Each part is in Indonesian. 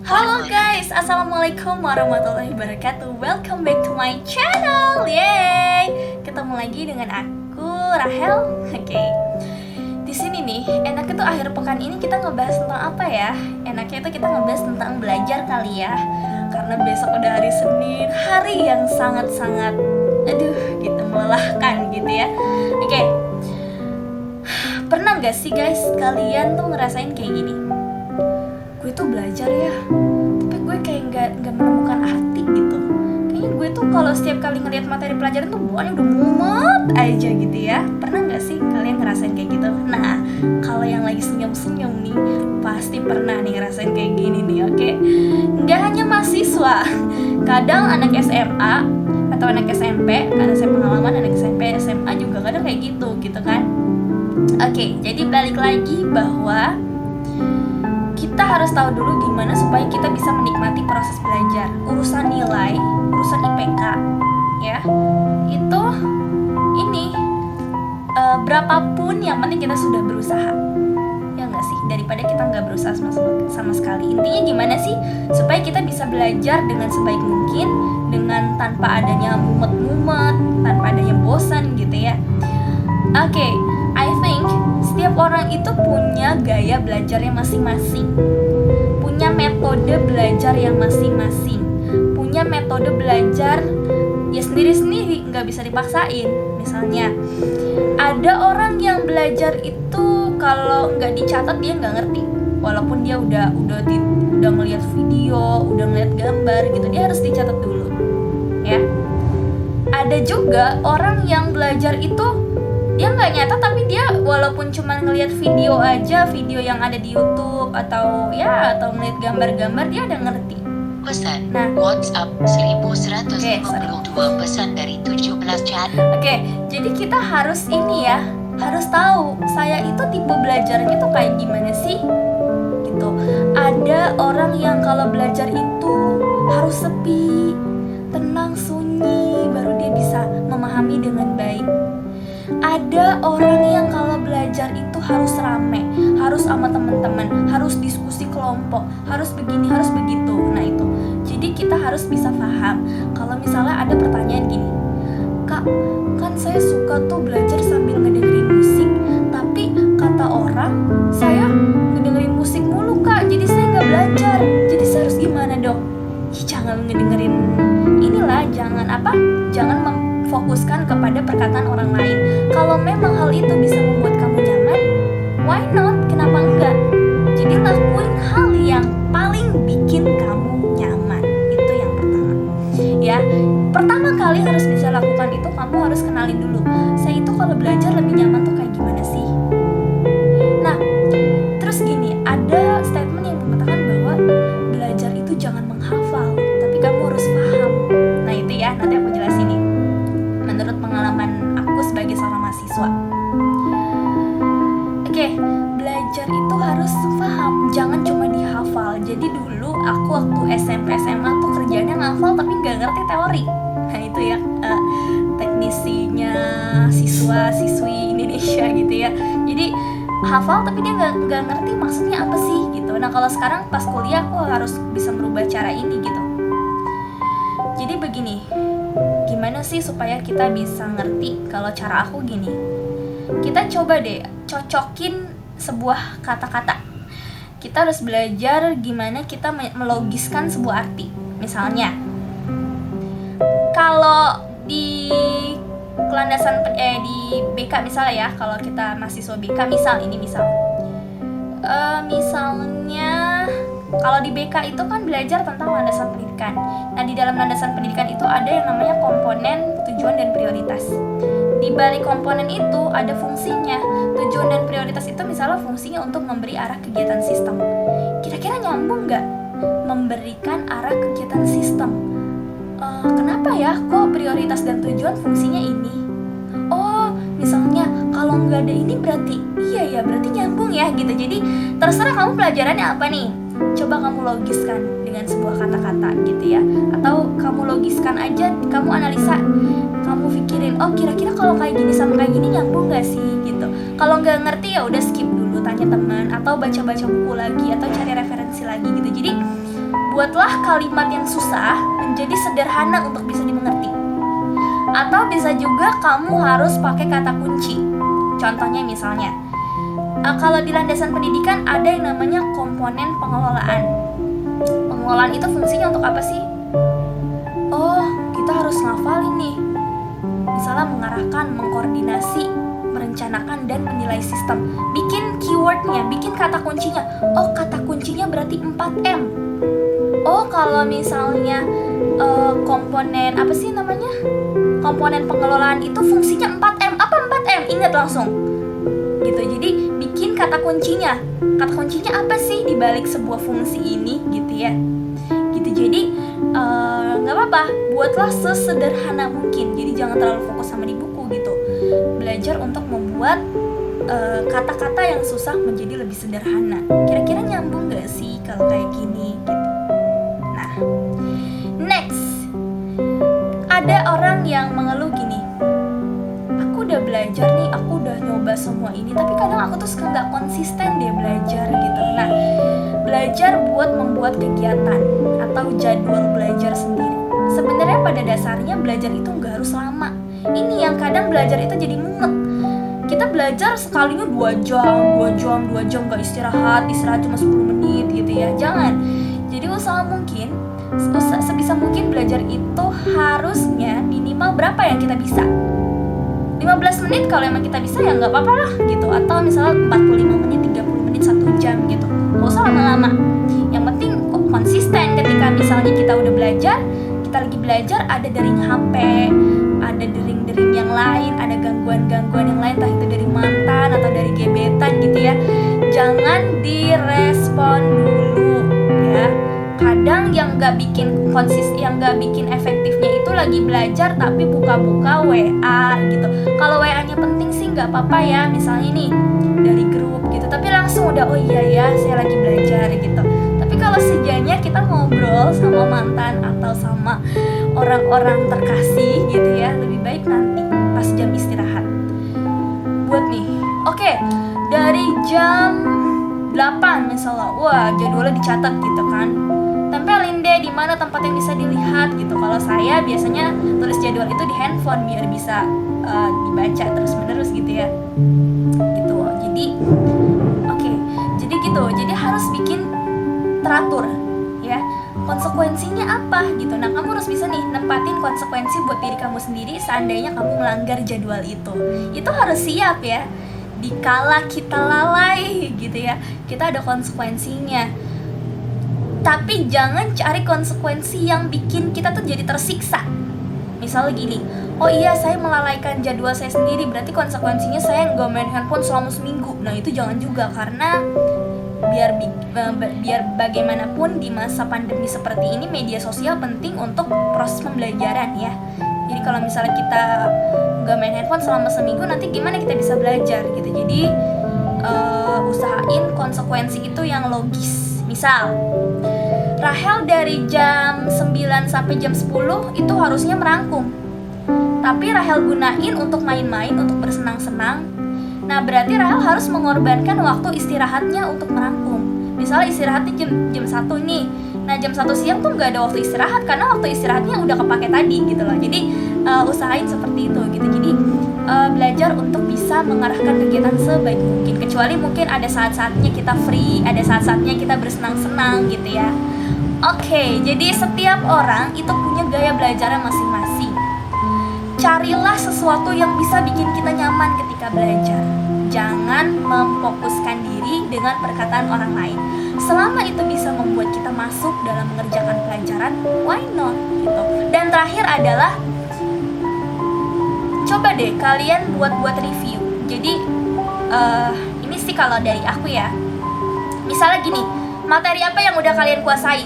Halo guys, assalamualaikum warahmatullahi wabarakatuh. Welcome back to my channel. Yeay, ketemu lagi dengan aku Rahel. Oke. Di sini nih, enaknya tuh akhir pekan ini kita ngebahas tentang apa ya? Enaknya itu kita ngebahas tentang belajar kali ya. Karena besok udah hari Senin, hari yang sangat-sangat gitu melelahkan gitu ya. Oke. Pernah gak sih guys kalian tuh ngerasain kayak gini? Gue tuh belajar ya, tapi gue kayak nggak menemukan arti gitu. Kayaknya gue tuh kalau setiap kali ngeliat materi pelajaran tuh bawaannya udah mumet aja gitu ya. Pernah nggak sih kalian ngerasain kayak gitu? Nah, kalau yang lagi senyum-senyum nih pasti pernah nih ngerasain kayak gini nih, oke? Nggak hanya mahasiswa, kadang anak SMA atau anak SMP, karena saya pengalaman anak SMP, SMA juga kadang kayak gitu kan? Oke, jadi balik lagi bahwa kita harus tahu dulu gimana supaya kita bisa menikmati proses belajar. Urusan nilai, urusan IPK ya, itu ini berapapun yang penting kita sudah berusaha. Ya nggak sih? Daripada kita nggak berusaha sama sekali. Intinya gimana sih supaya kita bisa belajar dengan sebaik mungkin, dengan tanpa adanya mumet-mumet, tanpa adanya bosan gitu ya. Oke, I think setiap orang itu punya gaya belajarnya masing-masing, punya metode belajar yang masing-masing, punya metode belajar ya sendiri-sendiri, nggak bisa dipaksain. Misalnya, ada orang yang belajar itu kalau nggak dicatat dia nggak ngerti, walaupun dia udah ngeliat video, udah ngeliat gambar gitu, dia harus dicatat dulu, ya. Ada juga orang yang belajar itu dia nggak nyata tapi dia walaupun cuma ngelihat video aja, video yang ada di YouTube atau ngelihat gambar-gambar, dia udah ngerti. Pesan Oke, WhatsApp 1152 pesan dari 17 chat. Oke, jadi kita harus ini ya, harus tahu saya itu tipe belajarnya tuh kayak gimana sih gitu. Ada orang yang kalau belajar itu harus sepi, tenang, sunyi, baru dia bisa memahami dengan baik. Ada orang yang kalau belajar itu harus rame, harus sama teman-teman, harus diskusi kelompok, harus begini, harus begitu. Nah itu, jadi kita harus bisa paham. Kalau misalnya ada pertanyaan gini, Kak, kan saya suka tuh belajar sambil ngedengerin musik, tapi kata orang saya ngedengerin musik mulu Kak, jadi saya nggak belajar. Jadi saya harus gimana dong? Jangan ngedengerin inilah, jangan memfokuskan kepada perkataan orang lain. Kalau memang hal itu bisa membuat kamu nyaman, why not? Kenapa enggak? Jadi lakuin hal yang paling bikin kamu nyaman. Itu yang pertama. Ya, pertama kali harus bisa lakukan itu, kamu harus kenalin dulu. Saya itu kalau belajar lebih nyaman tuh kayak gimana sih? Nah, terus gini, ada statement yang mengatakan bahwa belajar itu jangan menghafal, tapi kamu harus paham. Nah itu ya, nanti aku jelasin nih menurut pengalaman aku sebagai seorang mahasiswa. Oke, belajar itu harus paham, jangan cuma dihafal. Jadi dulu aku waktu SMP SMA tuh kerjanya ngafal tapi nggak ngerti teori. Nah itu ya, teknisinya siswa-siswi Indonesia gitu ya. Jadi hafal tapi dia nggak ngerti maksudnya apa sih gitu. Nah kalau sekarang pas kuliah aku harus bisa merubah cara ini gitu. Jadi begini, gimana sih supaya kita bisa ngerti? Kalau cara aku gini, kita coba deh cocokin sebuah kata-kata. Kita harus belajar gimana kita melogiskan sebuah arti. Misalnya, kalau di kelandasan di BK misalnya ya, kalau kita mahasiswa BK misalnya kalau di BK itu kan belajar tentang landasan pendidikan. Nah, di dalam landasan pendidikan itu ada yang namanya komponen, tujuan, dan prioritas. Di balik komponen itu ada fungsinya. Tujuan dan prioritas itu misalnya fungsinya untuk memberi arah kegiatan sistem. Kira-kira nyambung nggak? Memberikan arah kegiatan sistem. Kenapa ya kok prioritas dan tujuan fungsinya ini? Oh, misalnya kalau nggak ada ini berarti berarti nyambung ya gitu. Jadi terserah kamu pelajarannya apa nih. Coba kamu logiskan dengan sebuah kata-kata gitu ya. Atau kamu logiskan aja, kamu analisa, kamu pikirin, oh kira-kira kalau kayak gini sama kayak gini nyambung gak sih gitu. Kalau nggak ngerti ya udah skip dulu, tanya teman atau baca-baca buku lagi atau cari referensi lagi gitu. Jadi Buatlah kalimat yang susah menjadi sederhana untuk bisa dimengerti. Atau bisa juga kamu harus pakai kata kunci. Contohnya misalnya, kalau di landasan pendidikan ada yang namanya komponen pengelolaan. Pengelolaan itu fungsinya untuk apa sih? Oh, kita harus ngafalin nih. Misalnya mengarahkan, mengkoordinasi, merencanakan, dan menilai sistem. Bikin keywordnya, bikin kata kuncinya. Oh, kata kuncinya berarti 4M. Oh, kalau misalnya komponen apa sih namanya? Komponen pengelolaan itu fungsinya 4M. Apa 4M? Ingat langsung. Gitu. Jadi bikin kata kuncinya. Kata kuncinya apa sih di balik sebuah fungsi ini gitu ya. Gitu. Jadi nggak apa-apa, buatlah sesederhana mungkin. Jadi jangan terlalu fokus sama di buku gitu. Belajar untuk membuat kata-kata yang susah menjadi lebih sederhana. Kira-kira nyambung gak sih kalau kayak gini gitu. Nah, next, ada orang yang mengeluh gini, aku udah belajar nih, aku udah nyoba semua ini, tapi kadang aku tuh suka gak konsisten deh belajar gitu. Nah, belajar buat membuat kegiatan atau jadwal belajar sendiri. Sebenarnya pada dasarnya belajar itu gak harus lama. Ini yang kadang belajar itu jadi mumet. Kita belajar sekalinya 2 jam gak istirahat cuma 10 menit gitu ya. Jangan. Jadi sebisa mungkin belajar itu harusnya minimal berapa yang kita bisa. 15 menit kalau emang kita bisa ya nggak apa-apa lah gitu. Atau misalnya 45 menit, 30 menit, 1 jam gitu. Nggak usah lama-lama. Yang penting konsisten. Ketika misalnya kita udah belajar, kita lagi belajar, ada dering HP, ada dering-dering yang lain, ada gangguan-gangguan yang lain, entah itu dari mantan atau dari gebetan gitu ya. Jangan direspon dulu ya. Kadang yang nggak bikin efektifnya itu lagi belajar tapi buka-buka WA gitu. Kalau WA-nya penting sih nggak apa-apa ya, misalnya nih dari grup gitu, tapi langsung udah oh iya ya saya lagi belajar gitu. Tapi kalau sejanya kita ngobrol sama mantan atau sama orang-orang terkasih gitu ya, lebih baik nanti pas jam istirahat. Buat nih, oke, dari jam 8 misalnya, wah jadwalnya dicatat gitu kan. Tempelin deh di mana tempat yang bisa dilihat gitu. Kalau saya biasanya tulis jadwal itu di handphone biar bisa dibaca terus-menerus gitu ya. Gitu. Jadi oke. Jadi gitu. Jadi harus bikin teratur ya. Konsekuensinya apa gitu. Nah, kamu harus bisa nih nempatin konsekuensi buat diri kamu sendiri seandainya kamu melanggar jadwal itu. Itu harus siap ya. Dikala kita lalai gitu ya, kita ada konsekuensinya. Tapi jangan cari konsekuensi yang bikin kita tuh jadi tersiksa. Misalnya gini, oh iya saya melalaikan jadwal saya sendiri, berarti konsekuensinya saya nggak main handphone selama seminggu. Nah itu jangan juga, karena biar bagaimanapun di masa pandemi seperti ini media sosial penting untuk proses pembelajaran ya. Jadi kalau misalnya kita nggak main handphone selama seminggu, nanti gimana kita bisa belajar gitu. Jadi usahain konsekuensi itu yang logis. Misal Rahel dari jam 9 sampai jam 10 itu harusnya merangkum, tapi Rahel gunain untuk main-main, untuk bersenang-senang. Nah berarti Rahel harus mengorbankan waktu istirahatnya untuk merangkum. Misalnya istirahatnya jam 1 nih, nah jam 1 siang tuh gak ada waktu istirahat karena waktu istirahatnya udah kepake tadi gitu loh. Jadi usahain seperti itu gitu. Jadi belajar untuk bisa mengarahkan kegiatan sebaik mungkin. Kecuali mungkin ada saat-saatnya kita free, ada saat-saatnya kita bersenang-senang gitu ya. Oke, jadi setiap orang itu punya gaya belajarnya masing-masing. Carilah sesuatu yang bisa bikin kita nyaman ketika belajar. Jangan memfokuskan diri dengan perkataan orang lain. Selama itu bisa membuat kita masuk dalam mengerjakan pelajaran, why not? Gitu. Dan terakhir adalah coba deh kalian buat review. Jadi ini sih kalau dari aku ya. Misalnya gini, materi apa yang udah kalian kuasai,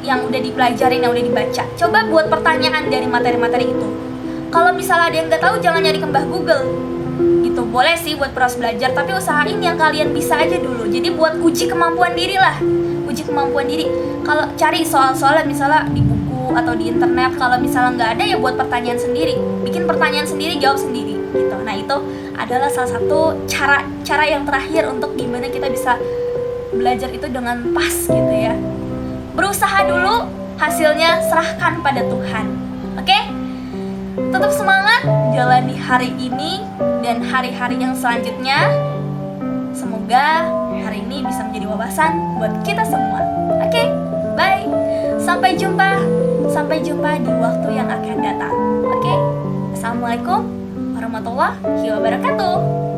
yang udah dipelajarin, yang udah dibaca. Coba buat pertanyaan dari materi-materi itu. Kalau misalnya ada yang nggak tahu, jangan nyari ke Mbah Google. Gitu, boleh sih buat proses belajar, tapi usahain yang kalian bisa aja dulu. Jadi buat uji kemampuan diri lah. Uji kemampuan diri. Kalau cari soal-soalnya misalnya di buku atau di internet, kalau misalnya nggak ada ya buat pertanyaan sendiri. Bikin pertanyaan sendiri, jawab sendiri. Gitu. Nah itu adalah salah satu cara yang terakhir untuk gimana kita bisa belajar itu dengan pas gitu ya. berusaha dulu, hasilnya serahkan pada Tuhan. Oke? Tetap semangat jalani hari ini dan hari-hari yang selanjutnya. Semoga hari ini bisa menjadi wawasan buat kita semua. Oke? Bye. Sampai jumpa. Sampai jumpa di waktu yang akan datang. Oke? Assalamualaikum warahmatullahi wabarakatuh.